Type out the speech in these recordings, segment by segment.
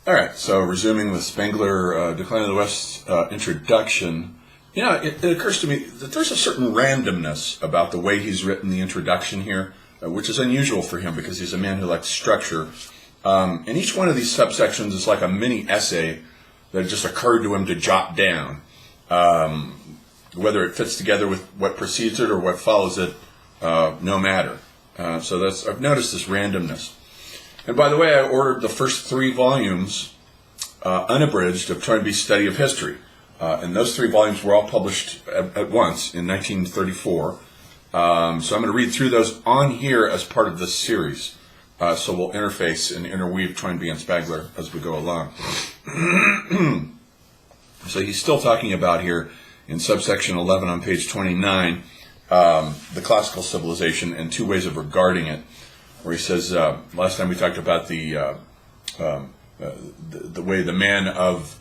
All right, so resuming with Spengler, Decline of the West introduction, it occurs to me that there's a certain randomness about the way he's written the introduction here, which is unusual for him because he's a man who likes structure. And each one of these subsections is like a mini essay that just occurred to him to jot down. Whether it fits together with what precedes it or what follows it, no matter. So I've noticed this randomness. And by the way, I ordered the first 3 volumes, unabridged, of Toynbee's Study of History. And those 3 volumes were all published at once in 1934. So I'm going to read through those on here as part of this series. So we'll interface and interweave Toynbee and Spengler as we go along. So he's still talking about here in subsection 11 on page 29, the classical civilization and 2 ways of regarding it. Where he says, last time we talked about the way the man of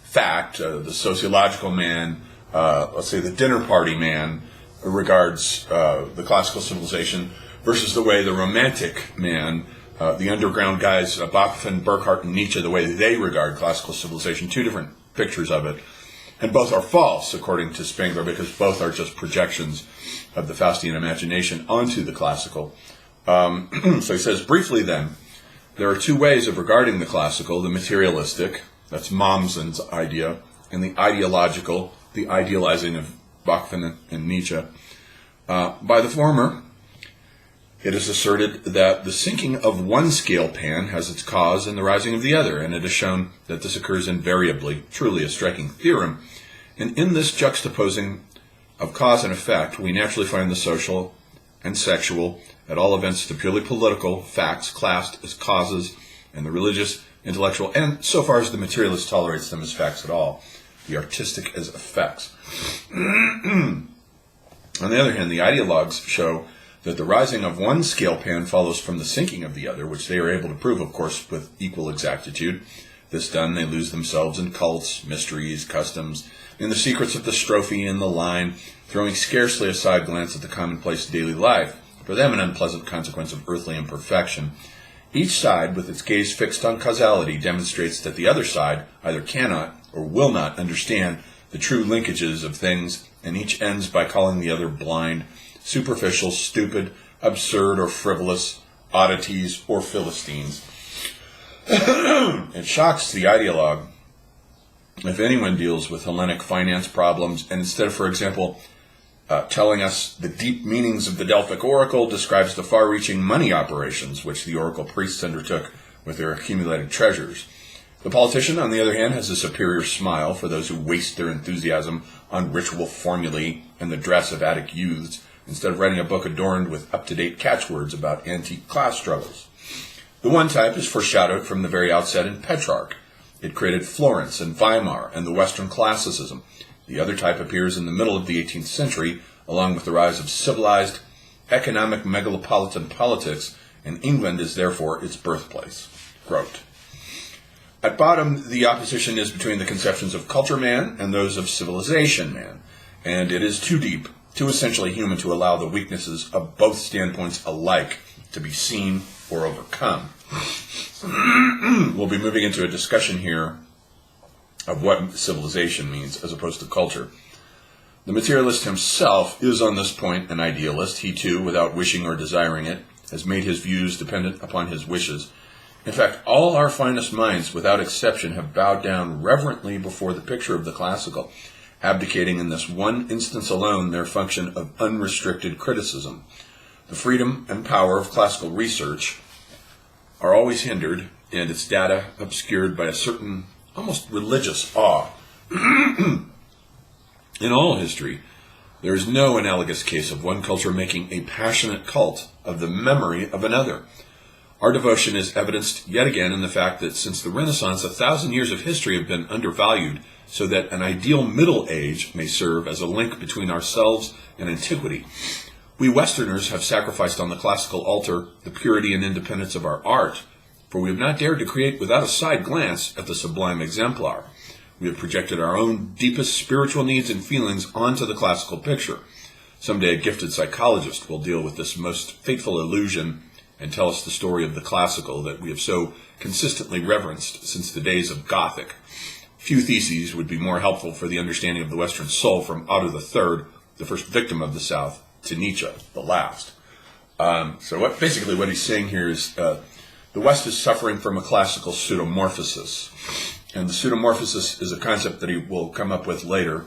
fact, the sociological man, let's say the dinner party man, regards the classical civilization, versus the way the romantic man, the underground guys, Bakunin, Burckhardt, and Nietzsche, the way they regard classical civilization. 2 different pictures of it. And both are false, according to Spengler, because both are just projections of the Faustian imagination onto the classical. So he says, briefly then, there are 2 ways of regarding the classical: the materialistic, that's Mommsen's idea, and the ideological, the idealizing of Bakunin and Nietzsche. By the former, it is asserted that the sinking of one scale pan has its cause in the rising of the other, and it is shown that this occurs invariably, truly a striking theorem. And in this juxtaposing of cause and effect, we naturally find the social and sexual, at all events the purely political, facts classed as causes, and the religious, intellectual, and so far as the materialist tolerates them as facts at all, the artistic as effects. On the other hand, the ideologues show that the rising of one scale pan follows from the sinking of the other, which they are able to prove, of course, with equal exactitude. This done, they lose themselves in cults, mysteries, customs, in the secrets of the strophe and the line, throwing scarcely a side glance at the commonplace daily life, for them an unpleasant consequence of earthly imperfection. Each side, with its gaze fixed on causality, demonstrates that the other side either cannot or will not understand the true linkages of things, and each ends by calling the other blind, superficial, stupid, absurd, or frivolous, oddities, or Philistines. It shocks the ideologue if anyone deals with Hellenic finance problems, and instead of, for example, telling us the deep meanings of the Delphic oracle, describes the far-reaching money operations which the oracle priests undertook with their accumulated treasures. The politician, on the other hand, has a superior smile for those who waste their enthusiasm on ritual formulae and the dress of Attic youths, instead of writing a book adorned with up-to-date catchwords about antique class struggles. The one type is foreshadowed from the very outset in Petrarch. It created Florence and Weimar and the Western classicism. The other type appears in the middle of the 18th century, along with the rise of civilized, economic megalopolitan politics, and England is therefore its birthplace. Grote. At bottom, the opposition is between the conceptions of culture man and those of civilization man, and it is too deep, too essentially human to allow the weaknesses of both standpoints alike to be seen or overcome. We'll be moving into a discussion here of what civilization means as opposed to culture. The materialist himself is on this point an idealist. He too, without wishing or desiring it, has made his views dependent upon his wishes. In fact, all our finest minds, without exception, have bowed down reverently before the picture of the classical, abdicating in this one instance alone their function of unrestricted criticism. The freedom and power of classical research are always hindered, and its data obscured by a certain almost religious awe. In all history, there is no analogous case of one culture making a passionate cult of the memory of another. Our devotion is evidenced yet again in the fact that since the Renaissance, 1,000 years of history have been undervalued, so that an ideal Middle Age may serve as a link between ourselves and antiquity. We Westerners have sacrificed on the classical altar the purity and independence of our art, for we have not dared to create without a side glance at the sublime exemplar. We have projected our own deepest spiritual needs and feelings onto the classical picture. Someday a gifted psychologist will deal with this most fateful illusion and tell us the story of the classical that we have so consistently reverenced since the days of Gothic. Few theses would be more helpful for the understanding of the Western soul, from Otto III, the first victim of the South, to Nietzsche, the last. So basically what he's saying here is the West is suffering from a classical pseudomorphosis. And the pseudomorphosis is a concept that he will come up with later,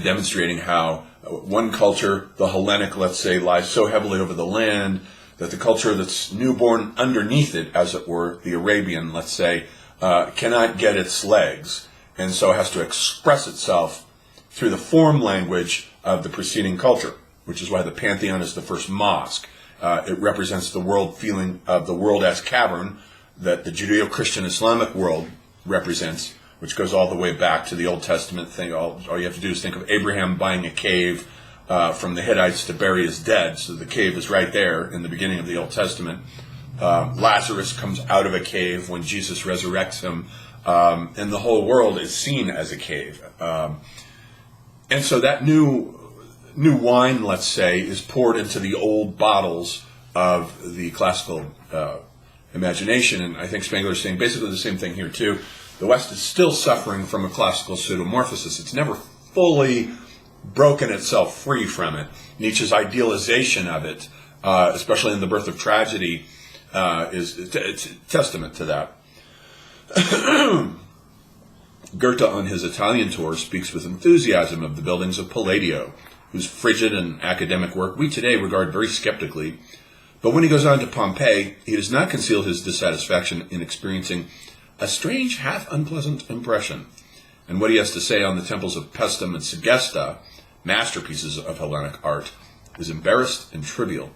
demonstrating how one culture, the Hellenic, let's say, lies so heavily over the land that the culture that's newborn underneath it, as it were, the Arabian, let's say, cannot get its legs, and so has to express itself through the form language of the preceding culture, which is why the Pantheon is the first mosque. It represents the world feeling of the world as cavern that the Judeo-Christian Islamic world represents, which goes all the way back to the Old Testament thing. All you have to do is think of Abraham buying a cave from the Hittites to bury his dead. So the cave is right there in the beginning of the Old Testament. Lazarus comes out of a cave when Jesus resurrects him, and the whole world is seen as a cave. And so that new wine, let's say, is poured into the old bottles of the classical imagination. And I think Spengler is saying basically the same thing here too. The West is still suffering from a classical pseudomorphosis. It's never fully broken itself free from it. Nietzsche's idealization of it, especially in The Birth of Tragedy, is a testament to that. Goethe, on his Italian tour, speaks with enthusiasm of the buildings of Palladio, whose frigid and academic work we today regard very skeptically. But when he goes on to Pompeii, he does not conceal his dissatisfaction in experiencing a strange, half-unpleasant impression. And what he has to say on the temples of Paestum and Segesta, masterpieces of Hellenic art, is embarrassed and trivial.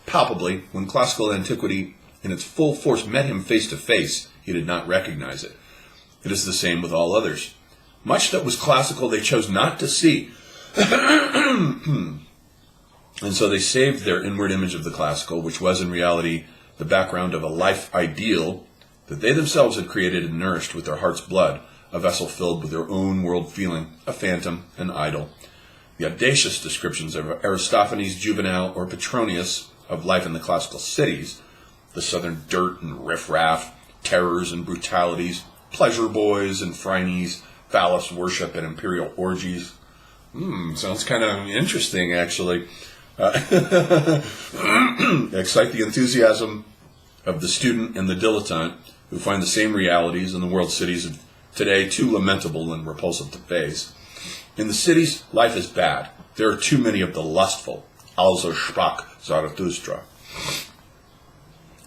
Palpably, when classical antiquity in its full force met him face to face, he did not recognize it. It is the same with all others. Much that was classical they chose not to see. And so they saved their inward image of the classical, which was in reality the background of a life ideal that they themselves had created and nourished with their heart's blood, a vessel filled with their own world feeling, a phantom, an idol. The audacious descriptions of Aristophanes, Juvenal, or Petronius of life in the classical cities, the southern dirt and riffraff, terrors and brutalities, pleasure boys and phrynes, phallus worship and imperial orgies. Sounds kind of interesting, actually. Excite the enthusiasm of the student and the dilettante, who find the same realities in the world cities of today too lamentable and repulsive to face. In the cities, life is bad. There are too many of the lustful. Also sprach Zarathustra.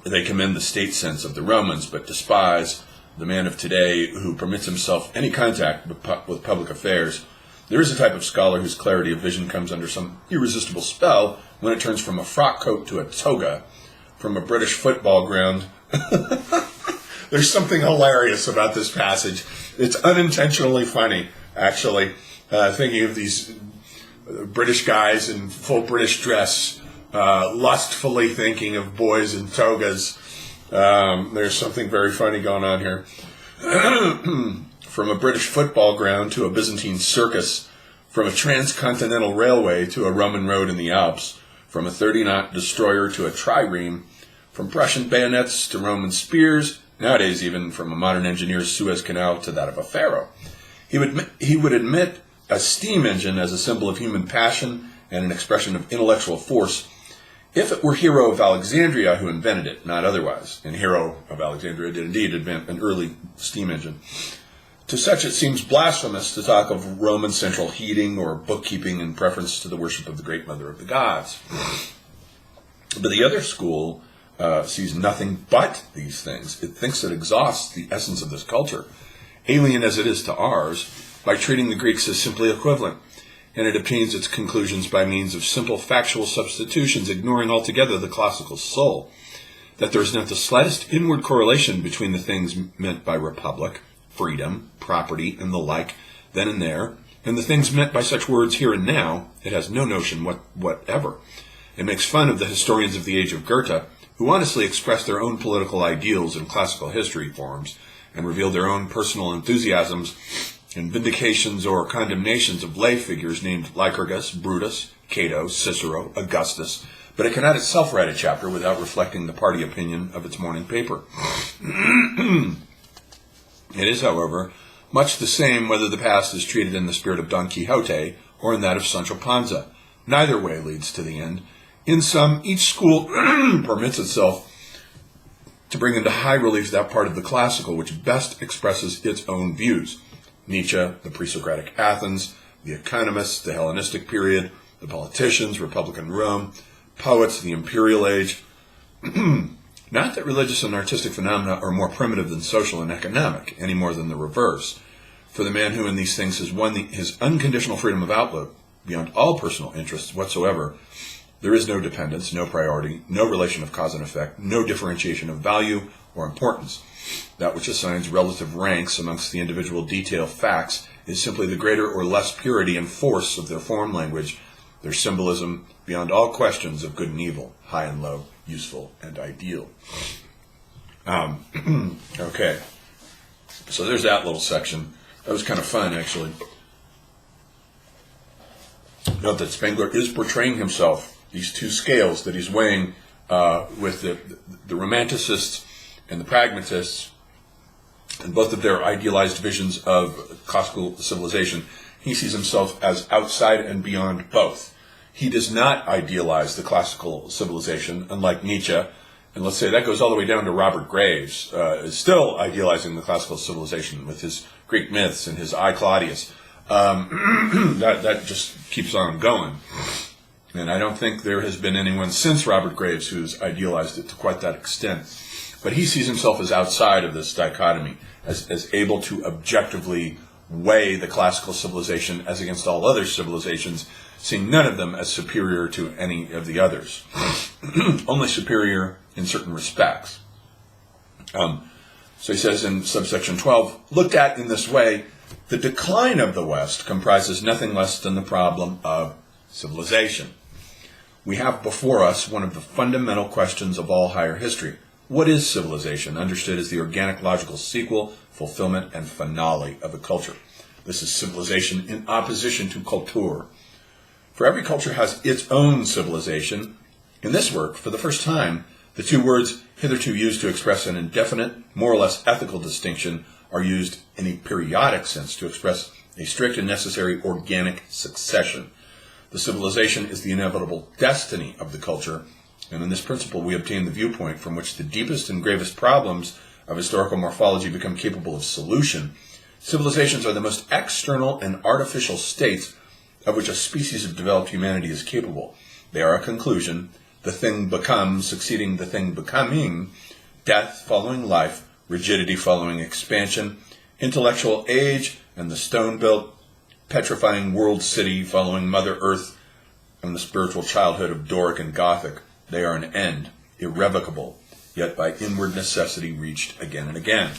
They commend the state sense of the Romans, but despise the man of today who permits himself any contact with public affairs. There is a type of scholar whose clarity of vision comes under some irresistible spell when it turns from a frock coat to a toga, from a British football ground. There's something hilarious about this passage. It's unintentionally funny, actually. Thinking of these British guys in full British dress, lustfully thinking of boys in togas. There's something very funny going on here. From a British football ground to a Byzantine circus, from a transcontinental railway to a Roman road in the Alps, from a 30-knot destroyer to a trireme, from Prussian bayonets to Roman spears, nowadays even from a modern engineer's Suez Canal to that of a pharaoh. He would admit a steam engine as a symbol of human passion and an expression of intellectual force if it were Hero of Alexandria who invented it, not otherwise. And Hero of Alexandria did indeed invent an early steam engine. To such it seems blasphemous to talk of Roman central heating or bookkeeping in preference to the worship of the great mother of the gods. But the other school sees nothing but these things. It thinks it exhausts the essence of this culture, alien as it is to ours, by treating the Greeks as simply equivalent, and it obtains its conclusions by means of simple factual substitutions, ignoring altogether the classical soul, that there is not the slightest inward correlation between the things meant by republic, freedom, property, and the like, then and there, and the things meant by such words here and now. It has no notion whatever. It makes fun of the historians of the age of Goethe, who honestly expressed their own political ideals in classical history forms, and revealed their own personal enthusiasms and vindications or condemnations of lay figures named Lycurgus, Brutus, Cato, Cicero, Augustus, but it cannot itself write a chapter without reflecting the party opinion of its morning paper. It is, however, much the same whether the past is treated in the spirit of Don Quixote or in that of Sancho Panza. Neither way leads to the end. In sum, each school permits itself to bring into high relief that part of the classical which best expresses its own views. Nietzsche, the pre-Socratic Athens, the economists, the Hellenistic period, the politicians, Republican Rome, poets, the imperial age. Not that religious and artistic phenomena are more primitive than social and economic, any more than the reverse. For the man who in these things has won his unconditional freedom of outlook, beyond all personal interests whatsoever, there is no dependence, no priority, no relation of cause and effect, no differentiation of value or importance. That which assigns relative ranks amongst the individual detailed facts is simply the greater or less purity and force of their form language, their symbolism, beyond all questions of good and evil, high and low, useful and ideal. Okay, so there's that little section. That was kind of fun, actually. Note that Spengler is portraying himself, these two scales that he's weighing with the romanticists and the pragmatists, and both of their idealized visions of classical civilization. He sees himself as outside and beyond both. He does not idealize the classical civilization, unlike Nietzsche, and let's say that goes all the way down to Robert Graves, is still idealizing the classical civilization with his Greek myths and his I, Claudius. That just keeps on going. And I don't think there has been anyone since Robert Graves who's idealized it to quite that extent. But he sees himself as outside of this dichotomy, as able to objectively weigh the classical civilization as against all other civilizations, seeing none of them as superior to any of the others, only superior in certain respects. So he says in subsection 12, looked at in this way, the decline of the West comprises nothing less than the problem of civilization. We have before us one of the fundamental questions of all higher history. What is civilization, understood as the organic logical sequel, fulfillment, and finale of a culture? This is civilization in opposition to culture. For every culture has its own civilization. In this work, for the first time, the two words hitherto used to express an indefinite, more or less ethical distinction are used in a periodic sense to express a strict and necessary organic succession. The civilization is the inevitable destiny of the culture, and in this principle we obtain the viewpoint from which the deepest and gravest problems of historical morphology become capable of solution. Civilizations are the most external and artificial states of which a species of developed humanity is capable. They are a conclusion, the thing become succeeding the thing becoming, death following life, rigidity following expansion, intellectual age and the stone-built, petrifying world city following Mother Earth, and the spiritual childhood of Doric and Gothic. They are an end, irrevocable, yet by inward necessity reached again and again.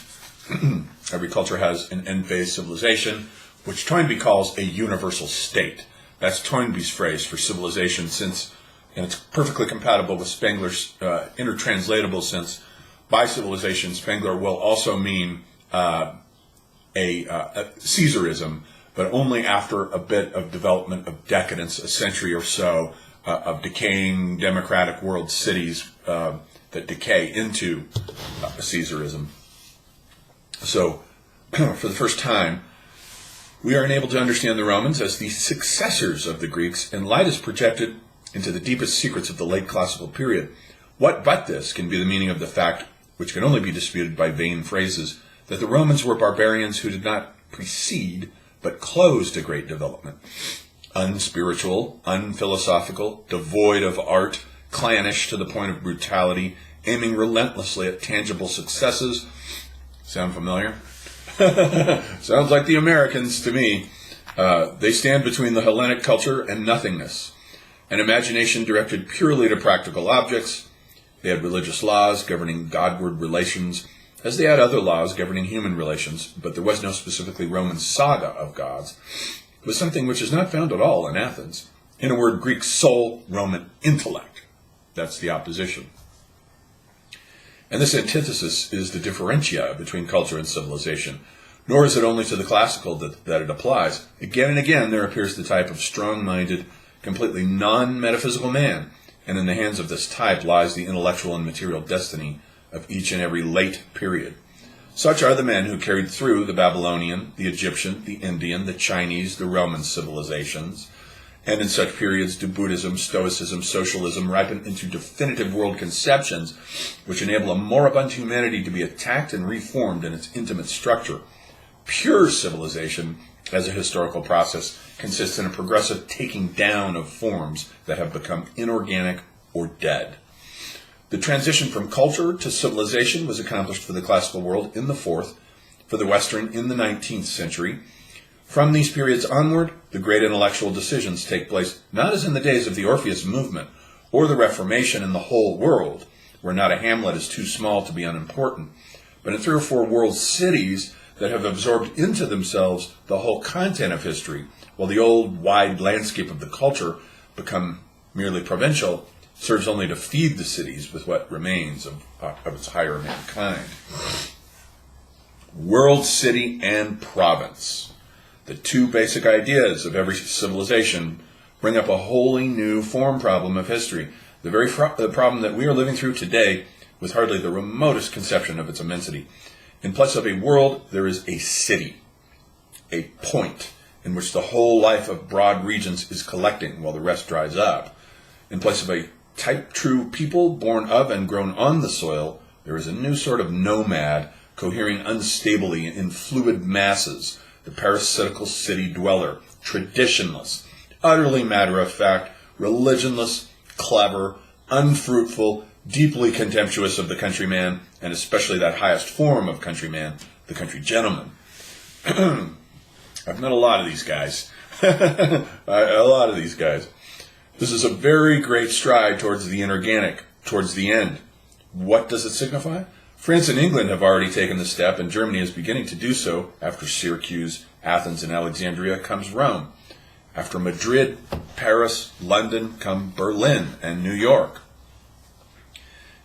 Every culture has an end-phase civilization, which Toynbee calls a universal state. That's Toynbee's phrase for civilization, since, and it's perfectly compatible with Spengler's intertranslatable sense. By civilization, Spengler will also mean a Caesarism, but only after a bit of development of decadence, a century or so of decaying democratic world cities that decay into a Caesarism. So, for the first time, we are enabled to understand the Romans as the successors of the Greeks, and light is projected into the deepest secrets of the late classical period. What but this can be the meaning of the fact, which can only be disputed by vain phrases, that the Romans were barbarians who did not precede, but closed a great development. Unspiritual, unphilosophical, devoid of art, clannish to the point of brutality, aiming relentlessly at tangible successes. Sound familiar? Sounds like the Americans to me. They stand between the Hellenic culture and nothingness. An imagination directed purely to practical objects. They had religious laws governing Godward relations, as they had other laws governing human relations, but there was no specifically Roman saga of gods. It was something which is not found at all in Athens. In a word, Greek soul, Roman intellect. That's the opposition. And this antithesis is the differentia between culture and civilization. Nor is it only to the classical that it applies. Again and again there appears the type of strong-minded, completely non-metaphysical man, and in the hands of this type lies the intellectual and material destiny of each and every late period. Such are the men who carried through the Babylonian, the Egyptian, the Indian, the Chinese, the Roman civilizations, and in such periods do Buddhism, Stoicism, Socialism ripen into definitive world conceptions which enable a moribund humanity to be attacked and reformed in its intimate structure. Pure civilization, as a historical process, consists in a progressive taking down of forms that have become inorganic or dead. The transition from culture to civilization was accomplished for the classical world in the 4th, for the Western in the 19th century. From these periods onward, the great intellectual decisions take place not as in the days of the Orpheus movement or the Reformation in the whole world, where not a hamlet is too small to be unimportant, but in 3 or 4 world cities that have absorbed into themselves the whole content of history, while the old wide landscape of the culture, become merely provincial, serves only to feed the cities with what remains of its higher mankind. World, city, and province. The 2 basic ideas of every civilization bring up a wholly new form problem of history, the very the problem that we are living through today with hardly the remotest conception of its immensity. In place of a world, there is a city, a point in which the whole life of broad regions is collecting while the rest dries up. In place of a type-true people born of and grown on the soil, there is a new sort of nomad cohering unstably in fluid masses, the parasitical city dweller, traditionless, utterly matter-of-fact, religionless, clever, unfruitful, deeply contemptuous of the countryman, and especially that highest form of countryman, the country gentleman. I've met a lot of these guys. A lot of these guys. This is a very great stride towards the inorganic, towards the end. What does it signify? France and England have already taken the step, and Germany is beginning to do so. After Syracuse, Athens, and Alexandria comes Rome. After Madrid, Paris, London come Berlin and New York.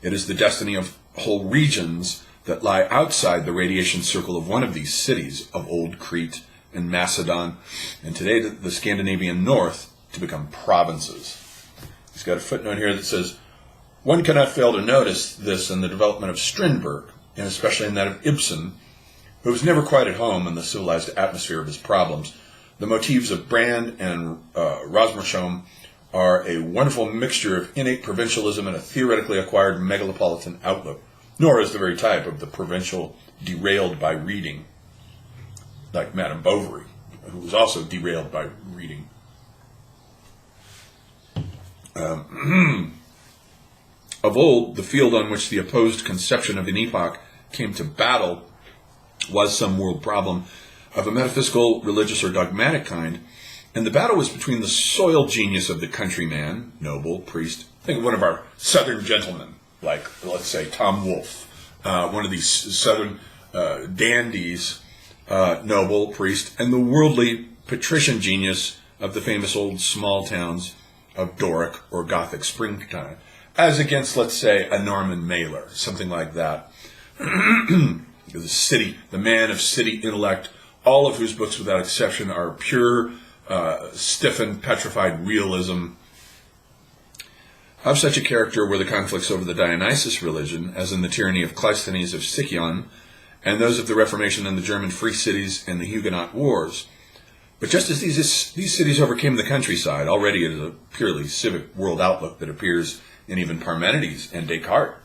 It is the destiny of whole regions that lie outside the radiation circle of one of these cities, of old Crete and Macedon, and today the Scandinavian North, to become provinces. He's got a footnote here that says, one cannot fail to notice this in the development of Strindberg, and especially in that of Ibsen, who was never quite at home in the civilized atmosphere of his problems. The motifs of Brand and Rosmersholm are a wonderful mixture of innate provincialism and a theoretically acquired megalopolitan outlook, nor is the very type of the provincial derailed by reading, like Madame Bovary, who was also derailed by reading. Of old, the field on which the opposed conception of an epoch came to battle was some world problem of a metaphysical, religious, or dogmatic kind, and the battle was between the soil genius of the countryman, noble, priest. Think of one of our southern gentlemen, like, let's say, Tom Wolfe, one of these southern dandies, noble, priest, and the worldly patrician genius of the famous old small towns of Doric or Gothic springtime, as against, let's say, a Norman Mailer, something like that. The city, the man of city intellect, all of whose books, without exception, are pure, stiffened, petrified realism. Of such a character were the conflicts over the Dionysus religion, as in the tyranny of Cleisthenes of Sicyon, and those of the Reformation in the German free cities and the Huguenot wars. But just as these cities overcame the countryside, already it is a purely civic world outlook that appears in even Parmenides and Descartes,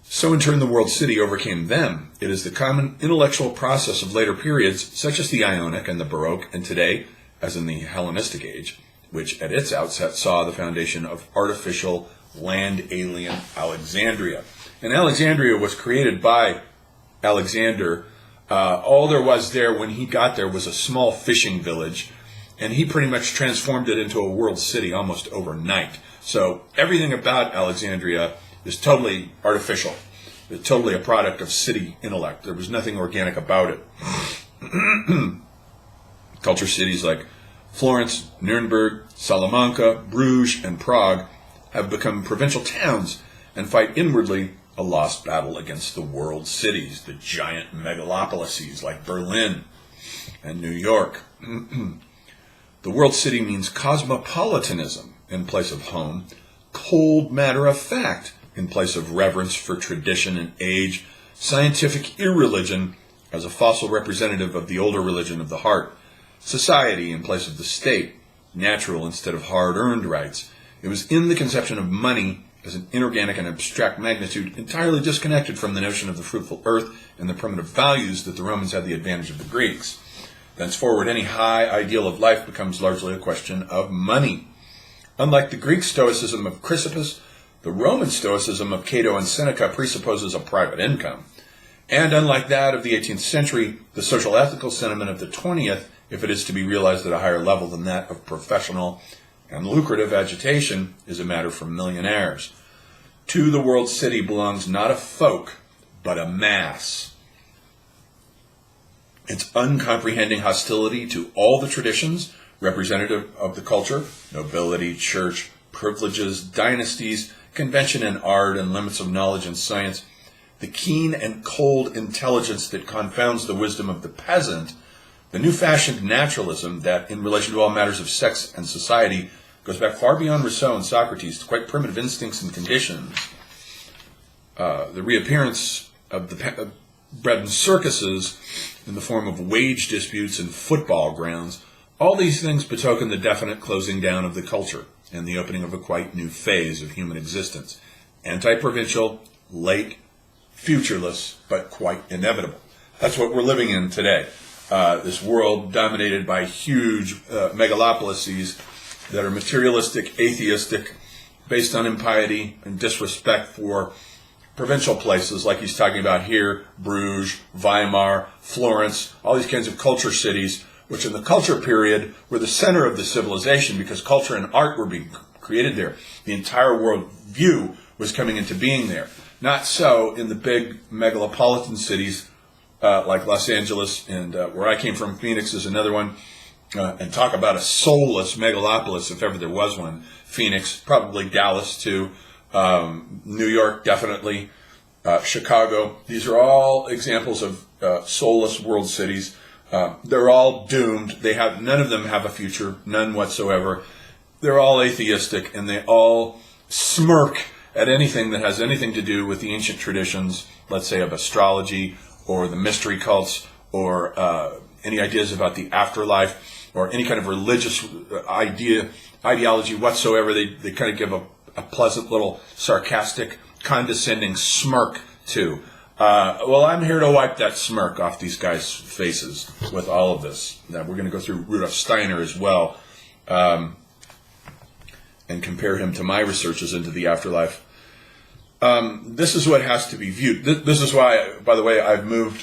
so in turn the world city overcame them. It is the common intellectual process of later periods, such as the Ionic and the Baroque, and today, as in the Hellenistic age, which at its outset saw the foundation of artificial, land-alien Alexandria. And Alexandria was created by Alexander. All there was there when he got there was a small fishing village, and he pretty much transformed it into a world city almost overnight. So everything about Alexandria is totally artificial. It's totally a product of city intellect. There was nothing organic about it. Culture cities like Florence, Nuremberg, Salamanca, Bruges, and Prague have become provincial towns and fight inwardly a lost battle against the world cities, the giant megalopolises like Berlin and New York. The world city means cosmopolitanism in place of home, cold matter of fact in place of reverence for tradition and age, scientific irreligion as a fossil representative of the older religion of the heart, society in place of the state, natural instead of hard-earned rights. It was in the conception of money as an inorganic and abstract magnitude entirely disconnected from the notion of the fruitful earth and the primitive values that the Romans had the advantage of the Greeks. Thenceforward, any high ideal of life becomes largely a question of money. Unlike the Greek Stoicism of Chrysippus, the Roman Stoicism of Cato and Seneca presupposes a private income. And unlike that of the 18th century, the social ethical sentiment of the 20th, if it is to be realized at a higher level than that of professional and lucrative agitation, is a matter for millionaires. To the world city belongs not a folk, but a mass. Its uncomprehending hostility to all the traditions representative of the culture, nobility, church, privileges, dynasties, convention and art, and limits of knowledge and science, the keen and cold intelligence that confounds the wisdom of the peasant, the new-fashioned naturalism that, in relation to all matters of sex and society, goes back far beyond Rousseau and Socrates to quite primitive instincts and conditions. The reappearance of the bread and circuses in the form of wage disputes and football grounds, all these things betoken the definite closing down of the culture and the opening of a quite new phase of human existence. Anti-provincial, late, futureless, but quite inevitable. That's what we're living in today. This world dominated by huge megalopolises that are materialistic, atheistic, based on impiety and disrespect for provincial places like he's talking about here, Bruges, Weimar, Florence, all these kinds of culture cities, which in the culture period were the center of the civilization because culture and art were being created there. The entire world view was coming into being there. Not so in the big megalopolitan cities like Los Angeles, and where I came from, Phoenix is another one. And talk about a soulless megalopolis, if ever there was one. Phoenix, probably Dallas too, New York definitely, Chicago. These are all examples of soulless world cities. They're all doomed. None of them have a future, none whatsoever. They're all atheistic, and they all smirk at anything that has anything to do with the ancient traditions, let's say of astrology or the mystery cults or any ideas about the afterlife or any kind of religious ideology whatsoever. They kind of give a pleasant little sarcastic, condescending smirk to. Well, I'm here to wipe that smirk off these guys' faces with all of this. Now, we're going to go through Rudolf Steiner as well and compare him to my researches into the afterlife. This is what has to be viewed. This is why, by the way, I've moved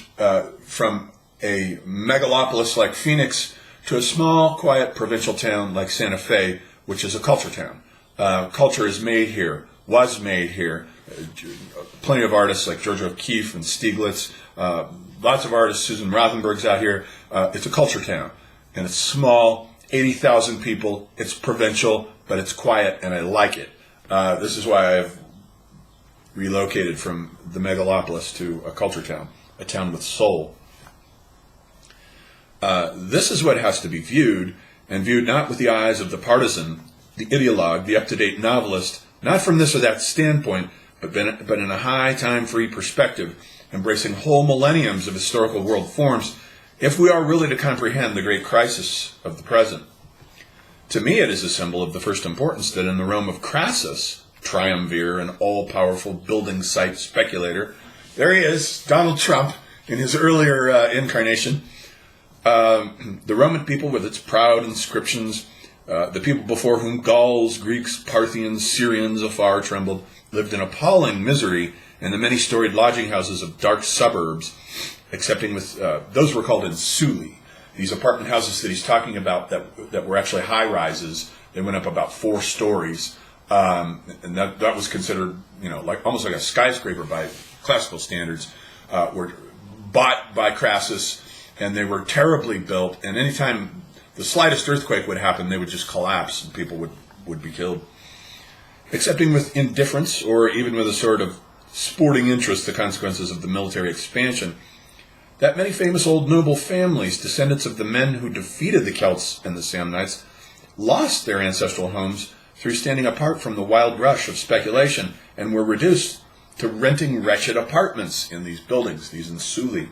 from a megalopolis like Phoenix to a small, quiet provincial town like Santa Fe, which is a culture town. Culture is made here, was made here. Plenty of artists like George O'Keeffe and Stieglitz, lots of artists, Susan Rothenberg's out here. It's a culture town, and it's small, 80,000 people. It's provincial, but it's quiet, and I like it. This is why I've relocated from the megalopolis to a culture town, a town with soul. This is what has to be viewed, and viewed not with the eyes of the partisan, the ideologue, the up-to-date novelist, not from this or that standpoint, but in a high time-free perspective, embracing whole millenniums of historical world forms, if we are really to comprehend the great crisis of the present. To me, it is a symbol of the first importance that in the Rome of Crassus, triumvir and all-powerful building site speculator, there he is, Donald Trump, in his earlier incarnation. The Roman people with its proud inscriptions, the people before whom Gauls, Greeks, Parthians, Syrians afar trembled, lived in appalling misery in the many-storied lodging houses of dark suburbs, excepting with, those were called insuli. These apartment houses that he's talking about that were actually high-rises, they went up about 4 stories, and that was considered, like almost like a skyscraper by classical standards, were bought by Crassus, and they were terribly built, and anytime the slightest earthquake would happen, they would just collapse, and people would be killed. Accepting with indifference, or even with a sort of sporting interest, the consequences of the military expansion, that many famous old noble families, descendants of the men who defeated the Celts and the Samnites, lost their ancestral homes through standing apart from the wild rush of speculation, and were reduced to renting wretched apartments in these buildings, these insuli.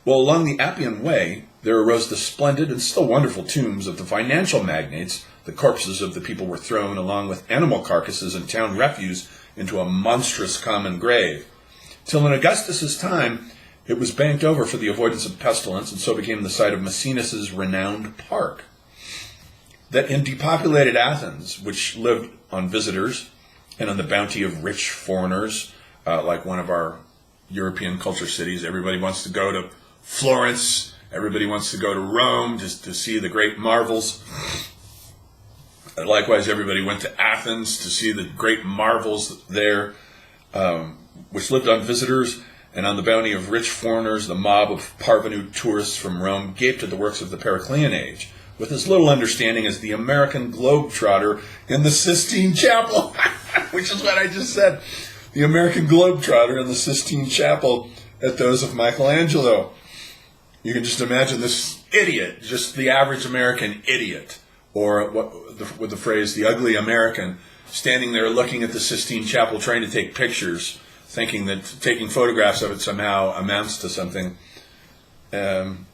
Well, along the Appian Way, there arose the splendid and still wonderful tombs of the financial magnates. The corpses of the people were thrown, along with animal carcasses and town refuse, into a monstrous common grave. Till in Augustus's time, it was banked over for the avoidance of pestilence, and so became the site of Maecenas' renowned park. That in depopulated Athens, which lived on visitors and on the bounty of rich foreigners, like one of our European culture cities, everybody wants to go to Florence, everybody wants to go to Rome just to see the great marvels. Likewise, everybody went to Athens to see the great marvels there, which lived on visitors and on the bounty of rich foreigners. The mob of parvenu tourists from Rome gaped at the works of the Periclean age, with as little understanding as the American globetrotter in the Sistine Chapel, which is what I just said. The American globetrotter in the Sistine Chapel at those of Michelangelo. You can just imagine this idiot, just the average American idiot, or with the phrase, the ugly American, standing there looking at the Sistine Chapel, trying to take pictures, thinking that taking photographs of it somehow amounts to something. Every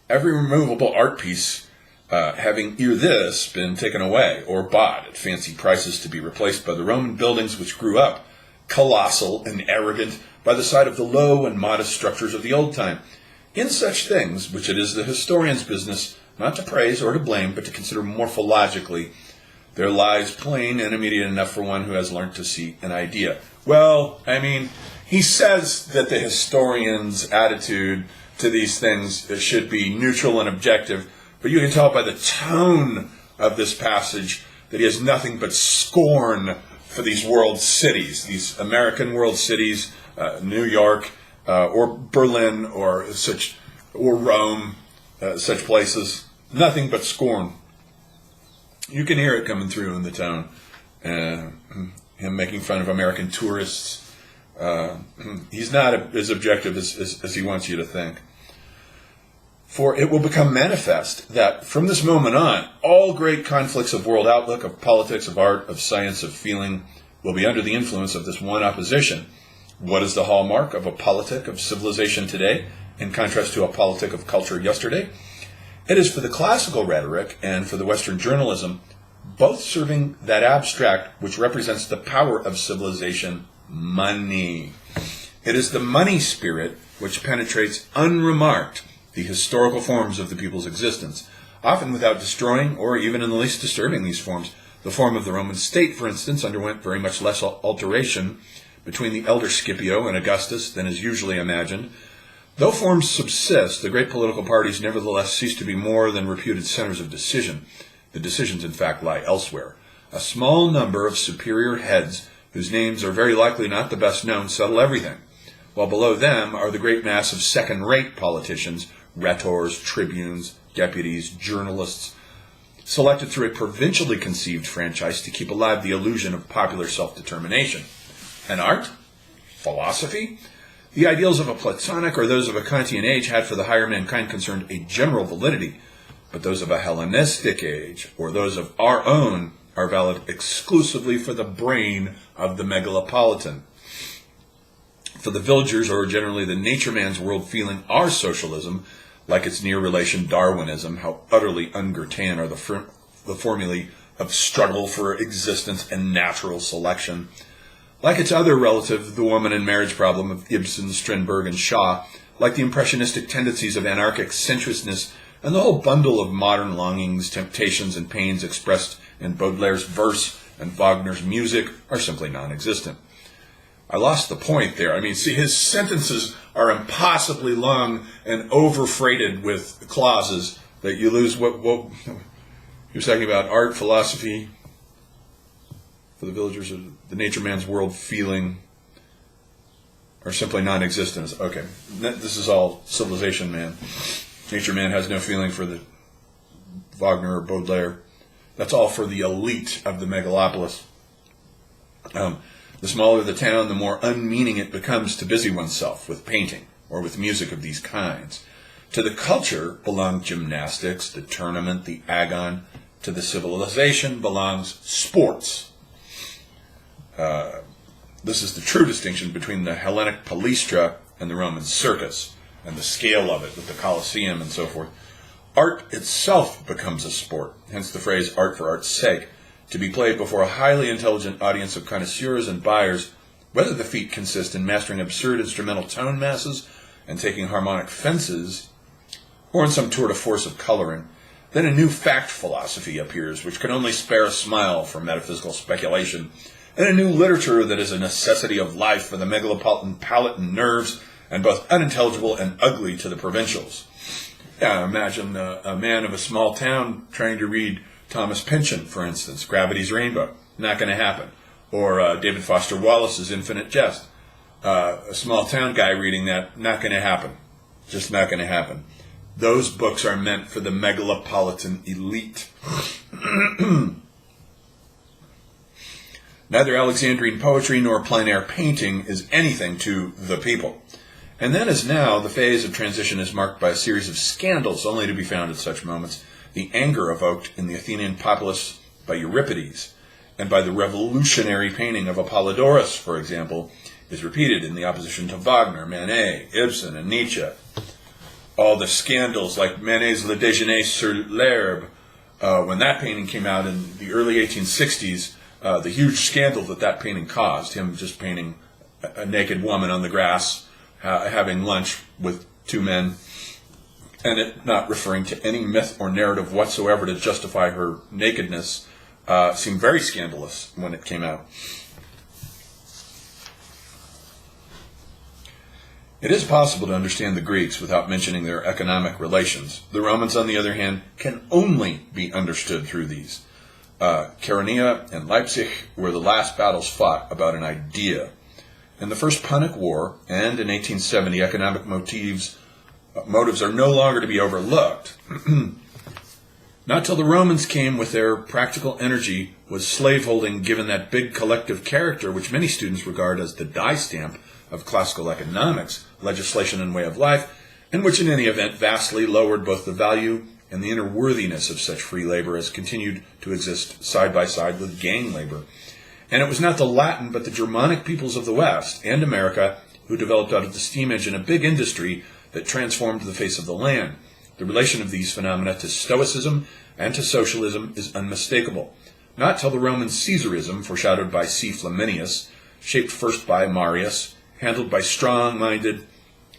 removable art piece having either this been taken away or bought at fancy prices to be replaced by the Roman buildings which grew up, colossal and arrogant, by the side of the low and modest structures of the old time. In such things, which it is the historian's business not to praise or to blame, but to consider morphologically, there lies plain and immediate enough for one who has learnt to see an idea. Well, I mean, he says that the historian's attitude to these things should be neutral and objective, but you can tell by the tone of this passage that he has nothing but scorn for these world cities, these American world cities, New York, or Berlin, or Rome, such places. Nothing but scorn. You can hear it coming through in the tone. Him making fun of American tourists. He's not as objective as he wants you to think. For it will become manifest that from this moment on, all great conflicts of world outlook, of politics, of art, of science, of feeling, will be under the influence of this one opposition. What is the hallmark of a politic of civilization today, in contrast to a politic of culture yesterday? It is for the classical rhetoric and for the Western journalism, both serving that abstract which represents the power of civilization, money. It is the money spirit which penetrates unremarked the historical forms of the people's existence, often without destroying or even in the least disturbing these forms. The form of the Roman state, for instance, underwent very much less alteration between the elder Scipio and Augustus than is usually imagined. Though forms subsist, the great political parties nevertheless cease to be more than reputed centers of decision. The decisions, in fact, lie elsewhere. A small number of superior heads, whose names are very likely not the best known, settle everything, while below them are the great mass of second-rate politicians, rhetors, tribunes, deputies, journalists, selected through a provincially conceived franchise to keep alive the illusion of popular self-determination. And art? Philosophy? The ideals of a Platonic or those of a Kantian age had for the higher mankind concerned a general validity, but those of a Hellenistic age, or those of our own, are valid exclusively for the brain of the megalopolitan. For the villagers, or generally the nature man's world feeling, our socialism, like its near relation Darwinism, how utterly un-Goethean are the formulae of struggle for existence and natural selection. Like its other relative, the woman and marriage problem of Ibsen, Strindberg, and Shaw, like the impressionistic tendencies of anarchic sensuousness, and the whole bundle of modern longings, temptations, and pains expressed in Baudelaire's verse and Wagner's music, are simply non-existent. I lost the point there. I mean, see, his sentences are impossibly long and overfreighted with clauses that you lose what he was talking about: art, philosophy, for the villagers of the nature man's world feeling, are simply non-existent. Okay, this is all civilization man. Nature man has no feeling for the Wagner or Baudelaire. That's all for the elite of the megalopolis. The smaller the town, the more unmeaning it becomes to busy oneself with painting, or with music of these kinds. To the culture belong gymnastics, the tournament, the agon. To the civilization belongs sports. This is the true distinction between the Hellenic palaestra and the Roman circus, and the scale of it with the Colosseum and so forth. Art itself becomes a sport, hence the phrase art for art's sake, to be played before a highly intelligent audience of connoisseurs and buyers, whether the feat consist in mastering absurd instrumental tone masses and taking harmonic fences, or in some tour de force of coloring. Then a new fact philosophy appears, which can only spare a smile for metaphysical speculation, and a new literature that is a necessity of life for the megalopolitan palate and nerves, and both unintelligible and ugly to the provincials. Yeah, imagine a man of a small town trying to read Thomas Pynchon, for instance, Gravity's Rainbow. Not going to happen. Or David Foster Wallace's Infinite Jest. A small town guy reading that, not going to happen. Just not going to happen. Those books are meant for the megalopolitan elite. Neither Alexandrine poetry nor plein air painting is anything to the people. And then as now, the phase of transition is marked by a series of scandals only to be found at such moments. The anger evoked in the Athenian populace by Euripides, and by the revolutionary painting of Apollodorus, for example, is repeated in the opposition to Wagner, Manet, Ibsen, and Nietzsche. All the scandals, like Manet's Le Déjeuner sur l'herbe, when that painting came out in the early 1860s, the huge scandal that painting caused, him just painting a naked woman on the grass, having lunch with two men, and it not referring to any myth or narrative whatsoever to justify her nakedness, seemed very scandalous when it came out. It is possible to understand the Greeks without mentioning their economic relations. The Romans, on the other hand, can only be understood through these. Chaeronea and Leipzig were the last battles fought about an idea. In the First Punic War and in 1870, economic motives are no longer to be overlooked. Not till the Romans came with their practical energy was slaveholding given that big collective character which many students regard as the die stamp of classical economics, legislation, and way of life, and which in any event vastly lowered both the value and the inner worthiness of such free labor as continued to exist side by side with gang labor. And it was not the Latin but the Germanic peoples of the West and America who developed out of the steam engine a big industry that transformed the face of the land. The relation of these phenomena to Stoicism and to socialism is unmistakable. Not till the Roman Caesarism, foreshadowed by C. Flaminius, shaped first by Marius, handled by strong-minded,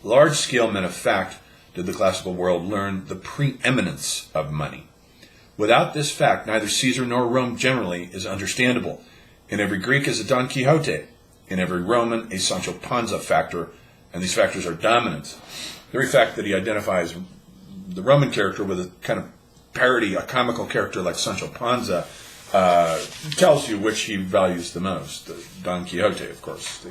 large-scale men of fact, did the classical world learn the preeminence of money. Without this fact, neither Caesar nor Rome generally is understandable. In every Greek is a Don Quixote, in every Roman a Sancho Panza factor, and these factors are dominant. The very fact that he identifies the Roman character with a kind of parody, a comical character like Sancho Panza, tells you which he values the most. Don Quixote, of course,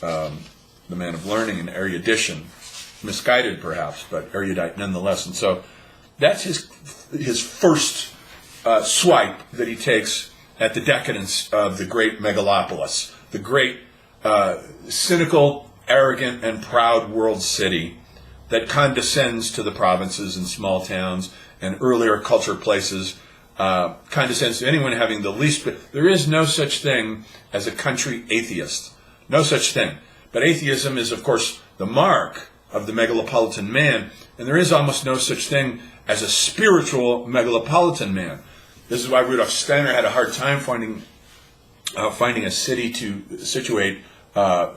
the man of learning and erudition, misguided perhaps, but erudite nonetheless. And so that's his first swipe that he takes at the decadence of the great megalopolis, the great cynical, arrogant, and proud world city that condescends to the provinces and small towns and earlier culture places, condescends to anyone having the least bit. There is no such thing as a country atheist. No such thing. But atheism is, of course, the mark of the megalopolitan man, and there is almost no such thing as a spiritual megalopolitan man. This is why Rudolf Steiner had a hard time finding a city to situate the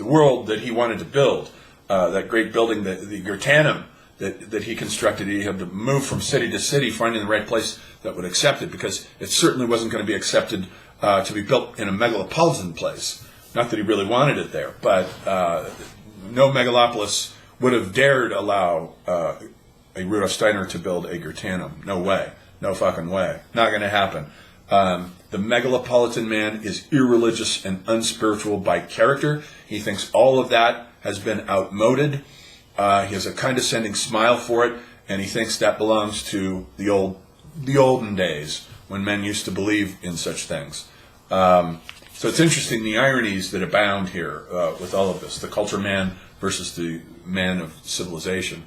world that he wanted to build. That great building, the Gertanum, that he constructed. He had to move from city to city, finding the right place that would accept it, because it certainly wasn't going to be accepted to be built in a megalopolitan place. Not that he really wanted it there, but no megalopolis would have dared allow a Rudolf Steiner to build a Gertanum. No way. No fucking way. Not going to happen. The megalopolitan man is irreligious and unspiritual by character. He thinks all of that has been outmoded. He has a condescending smile for it, and he thinks that belongs to the olden days when men used to believe in such things. So it's interesting the ironies that abound here with all of this. The culture man versus the man of civilization.